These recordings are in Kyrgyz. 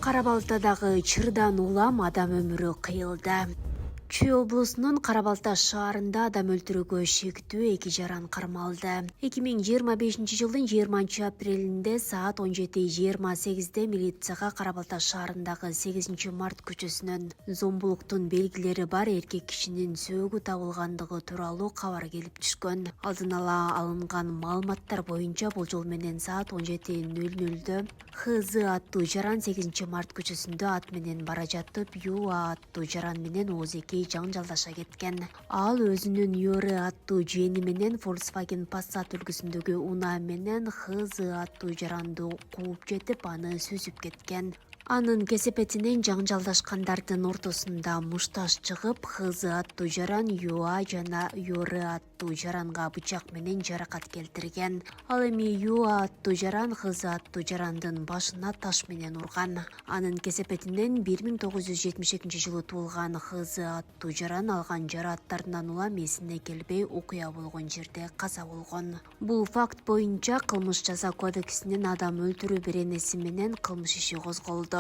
Кара-Балтадагы чырдан улам адам өмүрү кыйылды. Чүй облусунун Кара-Балта шаарында адам өлтүрүүгө шектүү 2 жаран кармалды. 2025-жылдын 20-апрелинде саат 17:28 милицияга Кара-Балта шаарындагы 8-март көчөсүнөн зомбулуктун белгилери бар эркек кишинин сөөгү табылгандыгы тууралуу кабар келип түшкөн. Алдын ала алынган маалыматтар боюнча болжол менен саат 17:00 ХЗ аттуу жаран 8-март көчөсүндө ат менен бара жатып ЮА аттуу жаран менен оозеки жаңжалдаша кеткен. Ал өзүнүн Юры аттуу жээнин менен Volkswagen Passat үлгүсүндөгү унаа менен ХЗ аттуу жаранды кууп жетип, аны сүзүп кеткен. Анын кесепетинен жаңжалдашкандардын ортосунда мушташ чыгып, ХЗ аттуу жаран ЮА жана Юры аттуу жаранга бычак менен жаракат келтирген. Ал эми ЮА аттуу жаран ХЗ аттуу жарандын башына таш менен урган. Анын кесепетинен 1972-жылы туулган ХЗ аттуу жаран алган жарааттарынан улам эсине келбей окуя болгон жерде каза болгон. Бул факт боюнча кылмыш жаза кодексинин адам өлтүрүү беренеси менен кылмыш иши козголду.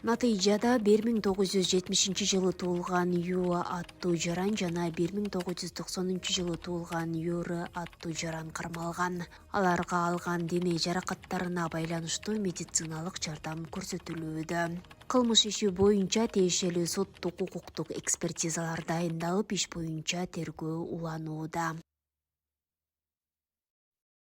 Натыйжада 1970-жылы туулган ЮА аттуу жаран жана 1990-жылы туулган Юры аттуу жаран кармалган. Аларга алган дене жаракаттарына байланыштуу медициналык жардам көрсөтүлүүдө. Кылмыш иши боюнча тиешелүү соттук укуктук экспертизалар дайындалып, иш боюнча тергөө уланууда.